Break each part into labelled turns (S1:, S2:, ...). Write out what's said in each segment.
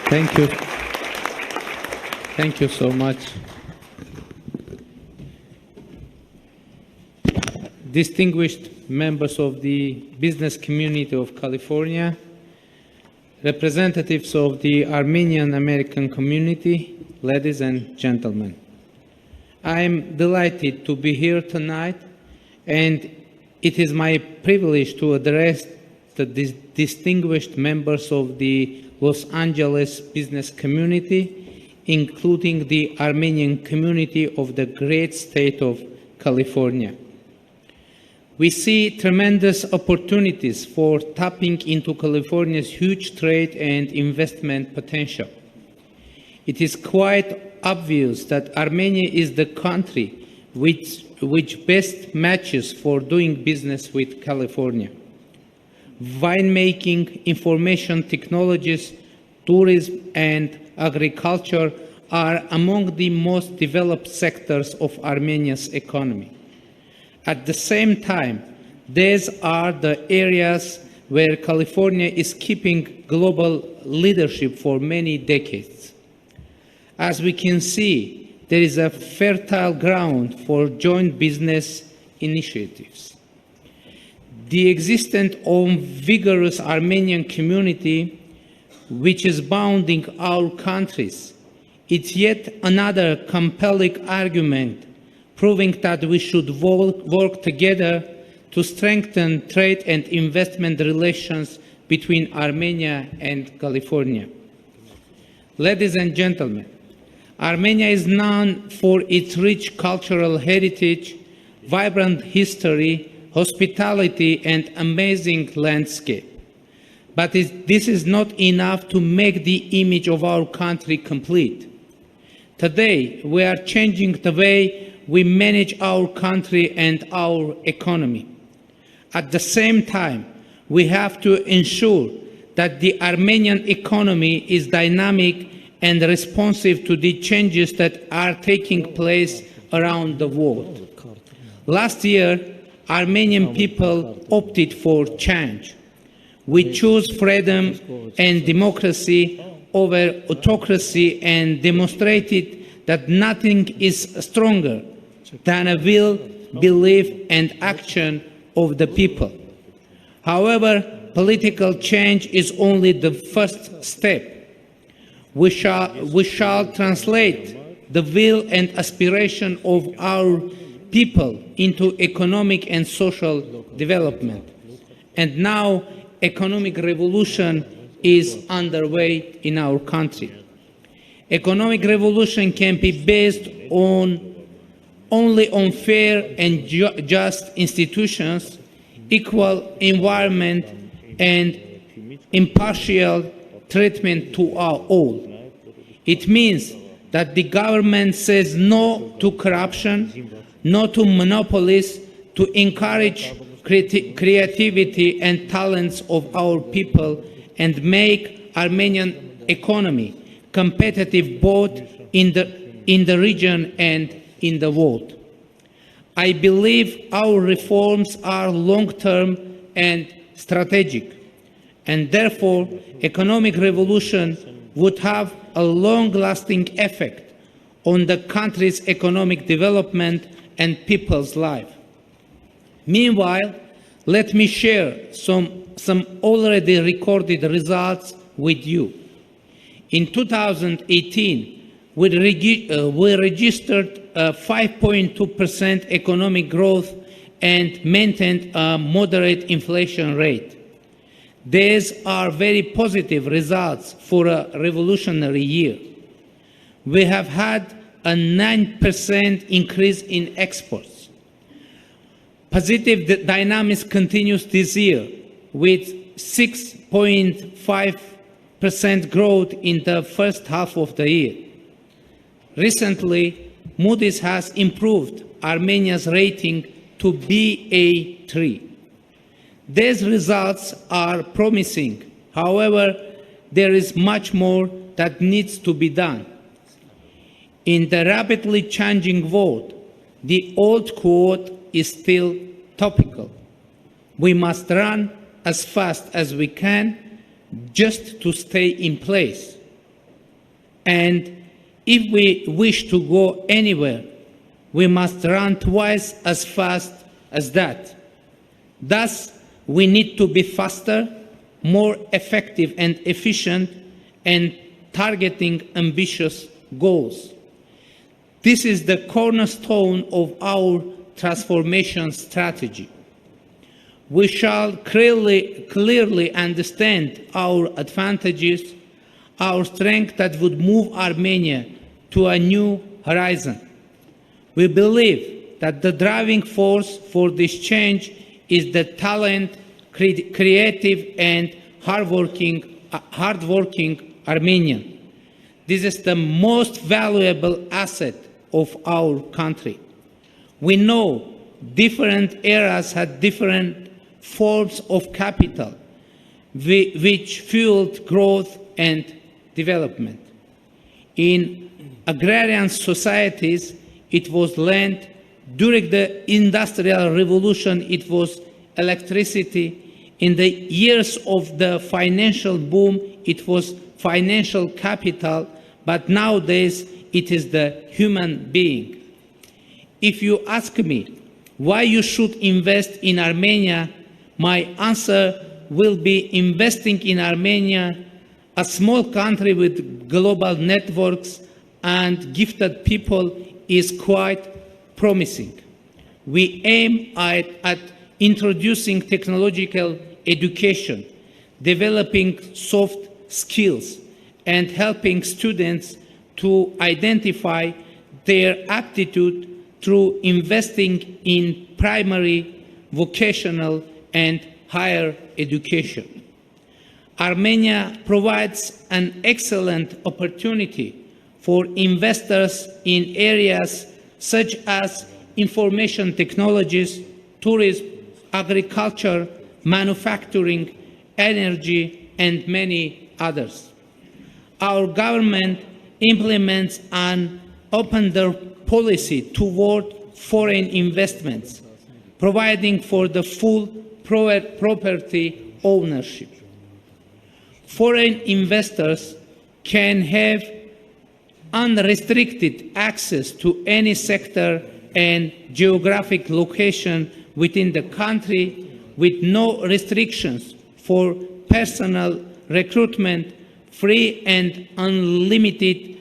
S1: Thank you. Thank you so much. Distinguished members of the business community of California, representatives of the Armenian American community, ladies and gentlemen. I am delighted to be here tonight, and it is my privilege to address the distinguished members of the Los Angeles business community, including the Armenian community of the great state of California. We see tremendous opportunities for tapping into California's huge trade and investment potential. It is quite obvious that Armenia is the country which best matches for doing business with California. Winemaking, information technologies, tourism, and agriculture are among the most developed sectors of Armenia's economy. At the same time, these are the areas where California is keeping global leadership for many decades. As we can see, there is a fertile ground for joint business initiatives. The existence of vigorous Armenian community, which is bounding our countries, is yet another compelling argument proving that we should work together to strengthen trade and investment relations between Armenia and California. Ladies and gentlemen, Armenia is known for its rich cultural heritage, vibrant history, hospitality, and amazing landscape. But this is not enough to make the image of our country complete. Today, we are changing the way we manage our country and our economy. At the same time, we have to ensure that the Armenian economy is dynamic and responsive to the changes that are taking place around the world. Last year, Armenian people opted for change. We chose freedom and democracy over autocracy and demonstrated that nothing is stronger than a will, belief, and action of the people. However, political change is only the first step. We shall translate the will and aspiration of our people into economic and social development. And now, economic revolution is underway in our country. Economic revolution can be based only on fair and just institutions, equal environment, and impartial treatment to all. It means that the government says no to corruption, no to monopolies, to encourage creativity and talents of our people and make Armenian economy competitive both in the region and in the world. I believe our reforms are long-term and strategic, and therefore economic revolution would have a long-lasting effect on the country's economic development and people's life. Meanwhile, let me share some already recorded results with you. In 2018, we registered a 5.2% economic growth and maintained a moderate inflation rate. These are very positive results for a revolutionary year. We have had a 9% increase in exports. Positive dynamics continues this year with 6.5% growth in the first half of the year. Recently, Moody's has improved Armenia's rating to Ba3. These results are promising. However, there is much more that needs to be done. In the rapidly changing world, the old quote is still topical. We must run as fast as we can just to stay in place. And if we wish to go anywhere, we must run twice as fast as that. Thus, we need to be faster, more effective and efficient, and targeting ambitious goals. This is the cornerstone of our transformation strategy. We shall clearly understand our advantages, our strength that would move Armenia to a new horizon. We believe that the driving force for this change is the talent, creative and hardworking Armenian. This is the most valuable asset of our country. We know different eras had different forms of capital, which fueled growth and development. In agrarian societies, it was land. During the Industrial Revolution, it was electricity. In the years of the financial boom, it was financial capital, but nowadays it is the human being. If you ask me why you should invest in Armenia, my answer will be investing in Armenia, a small country with global networks and gifted people, is quite promising. We aim at introducing technological education, developing soft skills, and helping students to identify their aptitude through investing in primary, vocational, and higher education. Armenia provides an excellent opportunity for investors in areas such as information technologies, tourism, agriculture, manufacturing, energy, and many others. Our government implements an open-door policy toward foreign investments, providing for the full property ownership. Foreign investors can have unrestricted access to any sector and geographic location within the country with no restrictions for personal recruitment, free and unlimited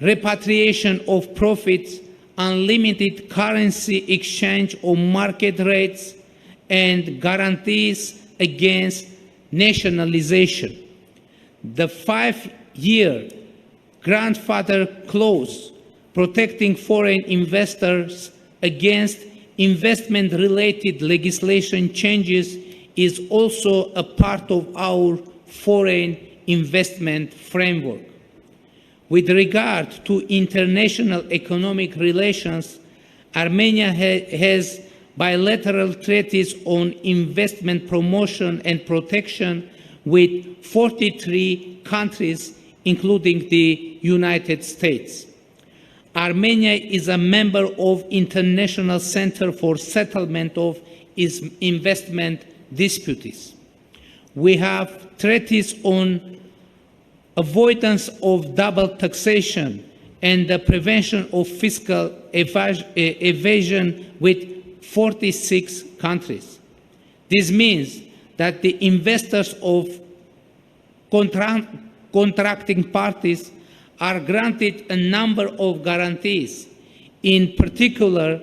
S1: repatriation of profits, unlimited currency exchange on market rates, and guarantees against nationalization. The 5-year grandfather clause protecting foreign investors against investment-related legislation changes is also a part of our foreign investment framework. With regard to international economic relations, Armenia has bilateral treaties on investment promotion and protection with 43 countries, including the United States. Armenia is a member of International Center for Settlement of Investment Disputes. We have treaties on avoidance of double taxation and the prevention of fiscal evasion with 46 countries. This means that the investors of contracting parties are granted a number of guarantees, in particular,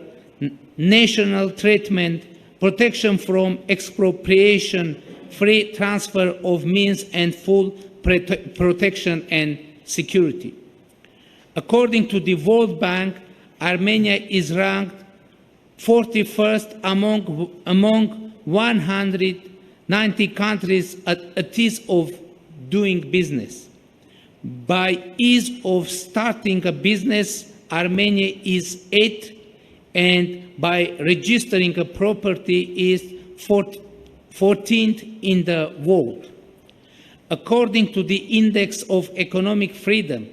S1: national treatment, protection from expropriation, free transfer of means, and full protection and security. According to the World Bank, Armenia is ranked 41st among 190 countries at ease of doing business. By ease of starting a business, Armenia is 8th, and by registering a property is 14th in the world. According to the Index of Economic Freedom,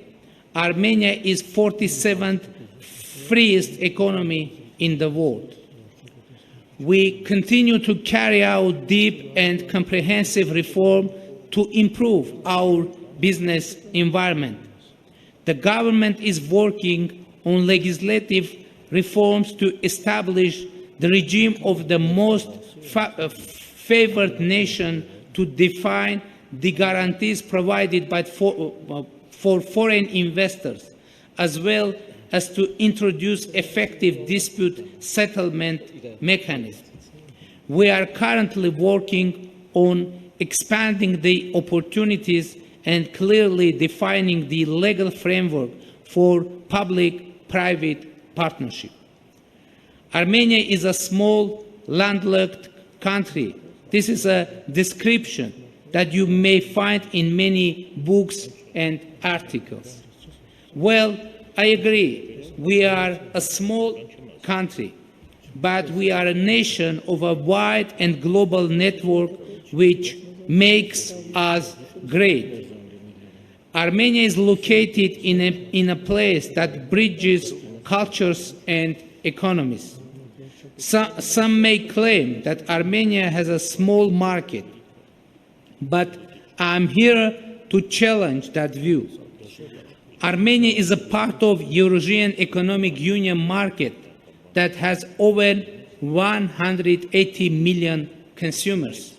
S1: Armenia is 47th freest economy in the world. We continue to carry out deep and comprehensive reform to improve our business environment. The government is working on legislative reforms to establish the regime of the most favored nation, to define the guarantees provided for foreign investors, as well as to introduce effective dispute settlement mechanisms. We are currently working on expanding the opportunities and clearly defining the legal framework for public-private partnership. Armenia is a small, landlocked country. This is a description that you may find in many books and articles. Well, I agree, we are a small country, but we are a nation of a wide and global network which makes us great. Armenia is located in a place that bridges cultures and economies. Some may claim that Armenia has a small market, but I'm here to challenge that view. Armenia is a part of Eurasian Economic Union market that has over 180 million consumers.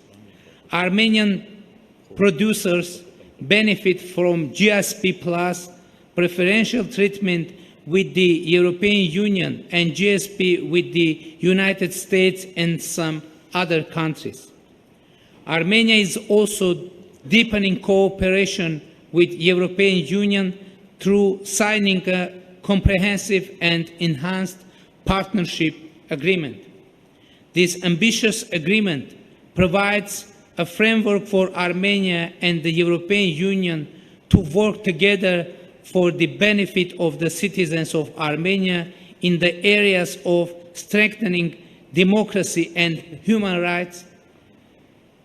S1: Armenian producers benefit from GSP Plus preferential treatment with the European Union and GSP with the United States and some other countries. Armenia is also deepening cooperation with European Union through signing a comprehensive and enhanced partnership agreement. This ambitious agreement provides a framework for Armenia and the European Union to work together for the benefit of the citizens of Armenia in the areas of strengthening democracy and human rights,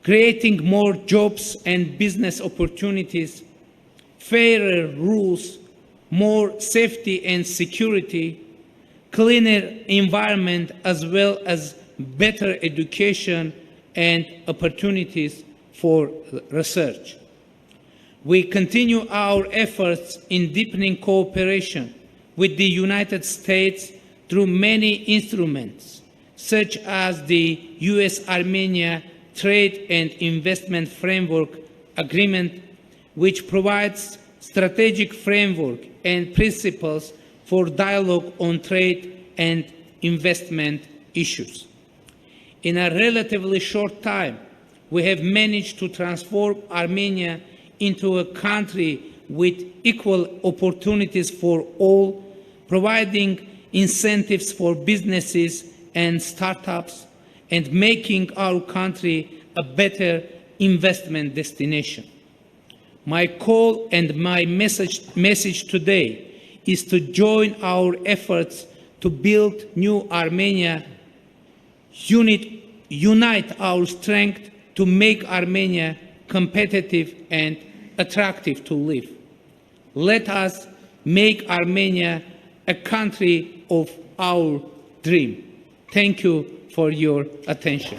S1: creating more jobs and business opportunities, fairer rules, more safety and security, cleaner environment, as well as better education and opportunities for research. We continue our efforts in deepening cooperation with the United States through many instruments, such as the U.S.-Armenia Trade and Investment Framework Agreement, which provides strategic framework and principles for dialogue on trade and investment issues. In a relatively short time, we have managed to transform Armenia into a country with equal opportunities for all, providing incentives for businesses and startups, and making our country a better investment destination. My call and my message today is to join our efforts to build new Armenia, unite our strength to make Armenia competitive and attractive to live. Let us make Armenia a country of our dream. Thank you for your attention.